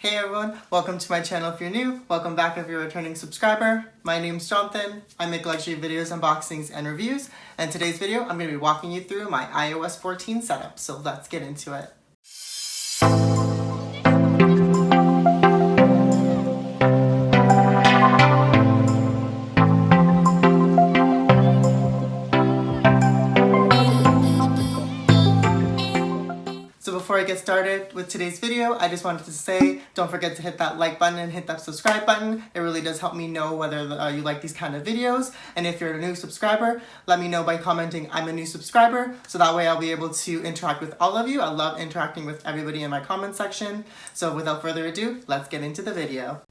Hey everyone, welcome to my channel if you're new, welcome back if you're a returning subscriber. My name's Jonathan, I make luxury videos, unboxings, and reviews, and today's video I'm going to be walking you through my iOS 14 setup, so let's get into it. So before I get started with today's video, I just wanted to say, don't forget to hit that like button and hit that subscribe button. It really does help me know whether you like these kind of videos. And if you're a new subscriber, let me know by commenting, I'm a new subscriber. So that way I'll be able to interact with all of you. I love interacting with everybody in my comment section. So without further ado, let's get into the video.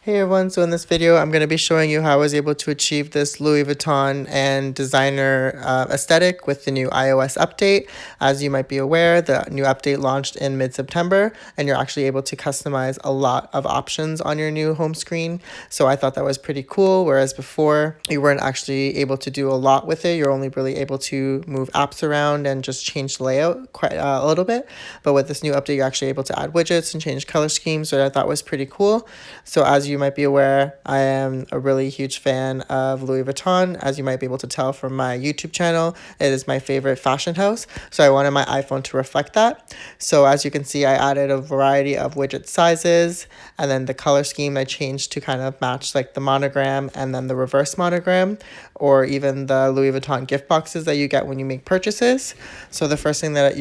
Hey everyone, so in this video I'm going to be showing you how I was able to achieve this Louis Vuitton and designer aesthetic with the new iOS update. As you might be aware, the new update launched in mid-September and you're actually able to customize a lot of options on your new home screen. So I thought that was pretty cool, whereas before you weren't actually able to do a lot with it. You're only really able to move apps around and just change the layout quite a little bit. But with this new update, you're actually able to add widgets and change color schemes, which I thought was pretty cool. So as you might be aware, I am a really huge fan of Louis Vuitton. As you might be able to tell from my YouTube channel, it is my favorite fashion house. So I wanted my iPhone to reflect that. So as you can see, I added a variety of widget sizes, and then the color scheme I changed to kind of match like the monogram and then the reverse monogram, or even the Louis Vuitton gift boxes that you get when you make purchases. So the first thing that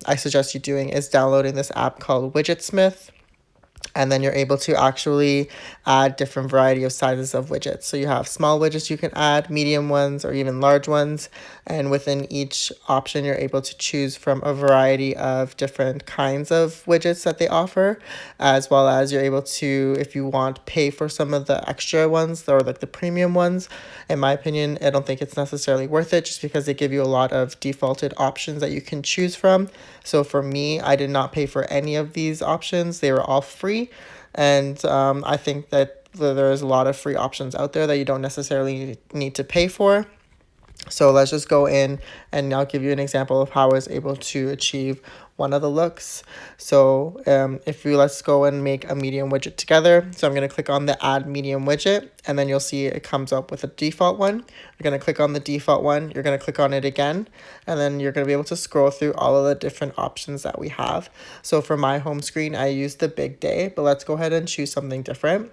I suggest you doing is downloading this app called Widgetsmith. And then you're able to actually add different variety of sizes of widgets. So you have small widgets you can add, medium ones, or even large ones. And within each option, you're able to choose from a variety of different kinds of widgets that they offer, as well as you're able to, if you want, pay for some of the extra ones or like the premium ones. In my opinion, I don't think it's necessarily worth it just because they give you a lot of defaulted options that you can choose from. So for me, I did not pay for any of these options. They were all free. And I think that there's a lot of free options out there that you don't necessarily need to pay for. So let's just go in and I'll give you an example of how I was able to achieve one of the looks. So let's go and make a medium widget together. So I'm going to click on the add medium widget, and then you'll see it comes up with a default one. You're going to click on the default one, you're going to click on it again, and then you're going to be able to scroll through all of the different options that we have. So for my home screen, I used the big day, but let's go ahead and choose something different.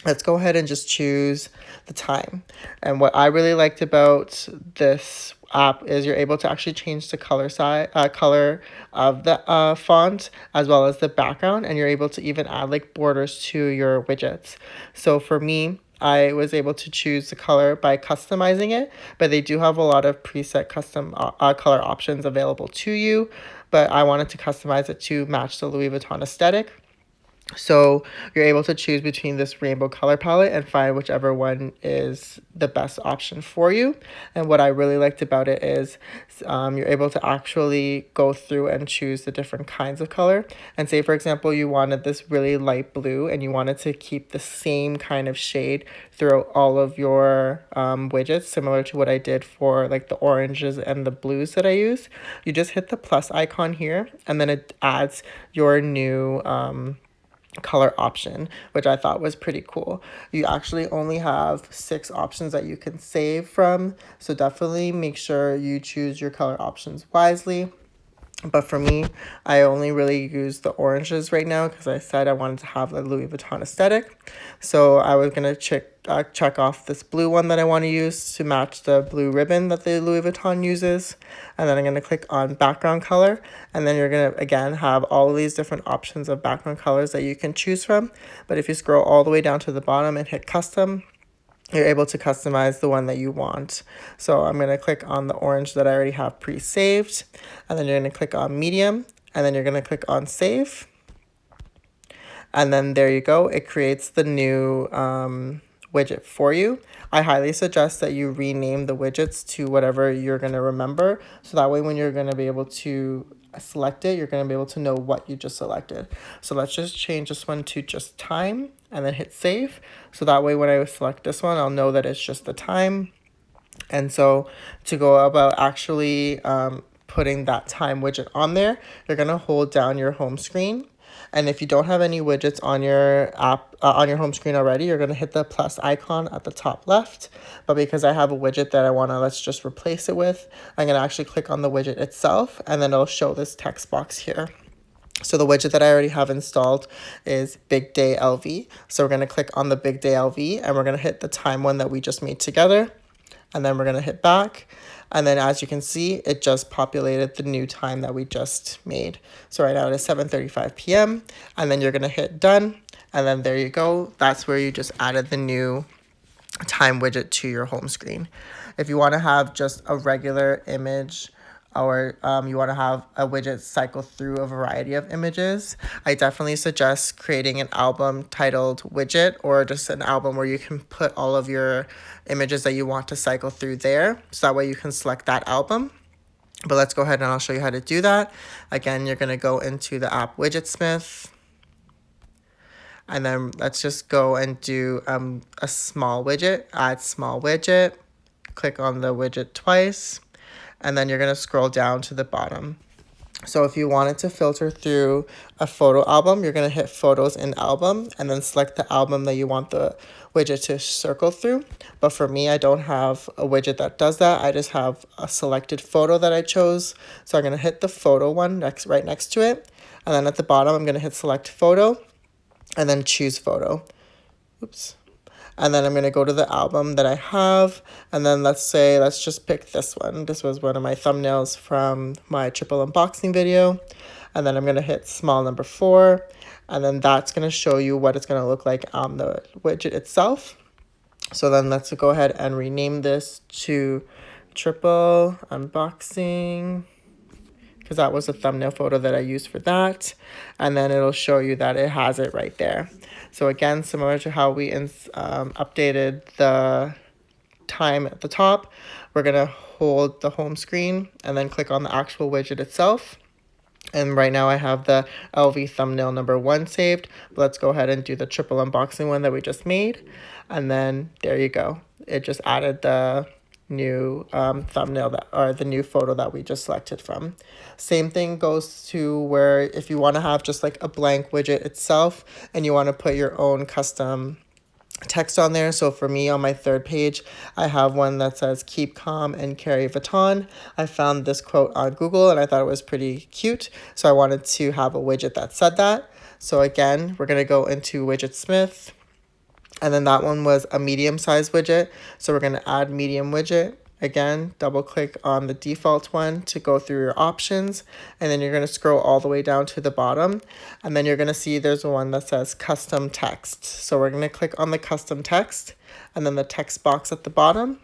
Let's go ahead and just choose the time. And what I really liked about this app is you're able to actually change the color of the font as well as the background, and you're able to even add like borders to your widgets. So for me, I was able to choose the color by customizing it, but they do have a lot of preset custom color options available to you, but I wanted to customize it to match the Louis Vuitton aesthetic. So you're able to choose between this rainbow color palette and find whichever one is the best option for you. And what I really liked about it is you're able to actually go through and choose the different kinds of color. And say, for example, you wanted this really light blue and you wanted to keep the same kind of shade throughout all of your widgets, similar to what I did for like the oranges and the blues that I use. You just hit the plus icon here, and then it adds your new color option, which I thought was pretty cool. You actually only have 6 options that you can save from, so definitely make sure you choose your color options wisely. But for me, I only really use the oranges right now because I said I wanted to have the Louis Vuitton aesthetic. So I was going to check off this blue one that I want to use to match the blue ribbon that the Louis Vuitton uses. And then I'm going to click on background color. And then you're going to, again, have all of these different options of background colors that you can choose from. But if you scroll all the way down to the bottom and hit custom, you're able to customize the one that you want. So I'm going to click on the orange that I already have pre-saved, and then you're going to click on medium, and then you're going to click on save. And then there you go. It creates the new widget for you. I highly suggest that you rename the widgets to whatever you're going to remember. So that way when you're going to be able to select it, you're going to be able to know what you just selected. So let's just change this one to just time and then hit save. So that way when I select this one, I'll know that it's just the time. And so to go about actually putting that time widget on there, you're going to hold down your home screen. And if you don't have any widgets on your app, on your home screen already, you're going to hit the plus icon at the top left. But because I have a widget that I want to, let's just replace it with, I'm going to actually click on the widget itself, and then it'll show this text box here. So the widget that I already have installed is Big Day LV. So we're going to click on the Big Day LV, and we're going to hit the time one that we just made together. And then we're going to hit back. And then as you can see, it just populated the new time that we just made. So right now it is 7:35 p.m. And then you're going to hit done. And then there you go. That's where you just added the new time widget to your home screen. If you want to have just a regular image, or you want to have a widget cycle through a variety of images, I definitely suggest creating an album titled widget, or just an album where you can put all of your images that you want to cycle through there. So that way you can select that album. But let's go ahead and I'll show you how to do that. Again, you're going to go into the app Widgetsmith. And then let's just go and do a small widget, add small widget, click on the widget twice, and then you're going to scroll down to the bottom. So if you wanted to filter through a photo album, you're going to hit photos in album and then select the album that you want the widget to circle through. But for me, I don't have a widget that does that. I just have a selected photo that I chose. So I'm going to hit the photo one right next to it. And then at the bottom, I'm going to hit select photo and then choose photo. Oops. And then I'm going to go to the album that I have. And then let's just pick this one. This was one of my thumbnails from my triple unboxing video. And then I'm going to hit small number 4. And then that's going to show you what it's going to look like on the widget itself. So then let's go ahead and rename this to triple unboxing, because that was a thumbnail photo that I used for that. And then it'll show you that it has it right there. So again, similar to how we updated the time at the top, we're going to hold the home screen and then click on the actual widget itself. And right now I have the LV thumbnail number 1 saved. But let's go ahead and do the triple unboxing one that we just made. And then there you go. It just added the new thumbnail the new photo that we just selected from. Same thing goes to where if you want to have just like a blank widget itself and you want to put your own custom text on there. So for me, on my 3rd page, I have one that says keep calm and carry Vuitton. I found this quote on Google and I thought it was pretty cute, so I wanted to have a widget that said that. So again, we're going to go into Widgetsmith. And then that one was a medium size widget. So we're going to add medium widget. Again, double click on the default one to go through your options. And then you're going to scroll all the way down to the bottom. And then you're going to see there's one that says custom text. So we're going to click on the custom text and then the text box at the bottom.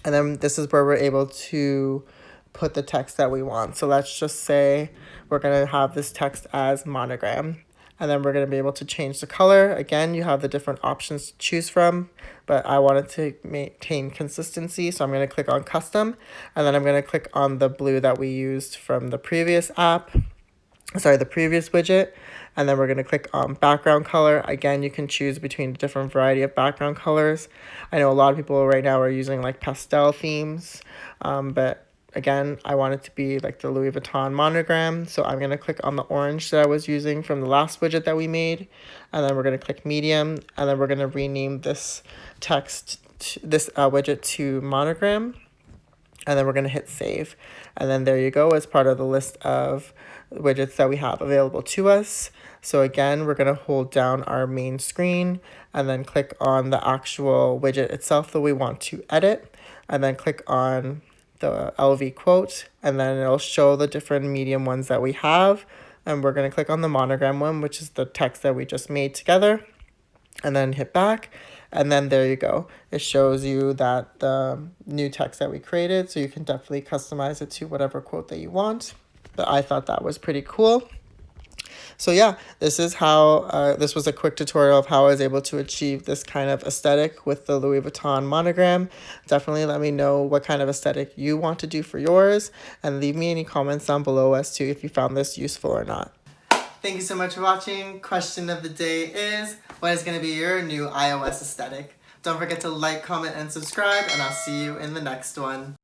And then this is where we're able to put the text that we want. So let's just say we're going to have this text as monogram. And then we're going to be able to change the color. Again, you have the different options to choose from, but I wanted to maintain consistency, so I'm going to click on custom, and then I'm going to click on the blue that we used from the previous the previous widget, and then we're going to click on background color. Again, you can choose between a different variety of background colors. I know a lot of people right now are using like pastel themes, but again, I want it to be like the Louis Vuitton monogram. So I'm going to click on the orange that I was using from the last widget that we made. And then we're going to click medium. And then we're going to rename this widget to monogram. And then we're going to hit save. And then there you go, as part of the list of widgets that we have available to us. So again, we're going to hold down our main screen and then click on the actual widget itself that we want to edit. And then click on the LV quote, and then it'll show the different medium ones that we have. And we're going to click on the monogram one, which is the text that we just made together, and then hit back. And then there you go. It shows you that the new text that we created, so you can definitely customize it to whatever quote that you want. But I thought that was pretty cool. So yeah, this is how, this was a quick tutorial of how I was able to achieve this kind of aesthetic with the Louis Vuitton monogram. Definitely let me know what kind of aesthetic you want to do for yours, and leave me any comments down below as to if you found this useful or not. Thank you so much for watching. Question of the day is, what is going to be your new iOS aesthetic? Don't forget to like, comment, and subscribe, and I'll see you in the next one.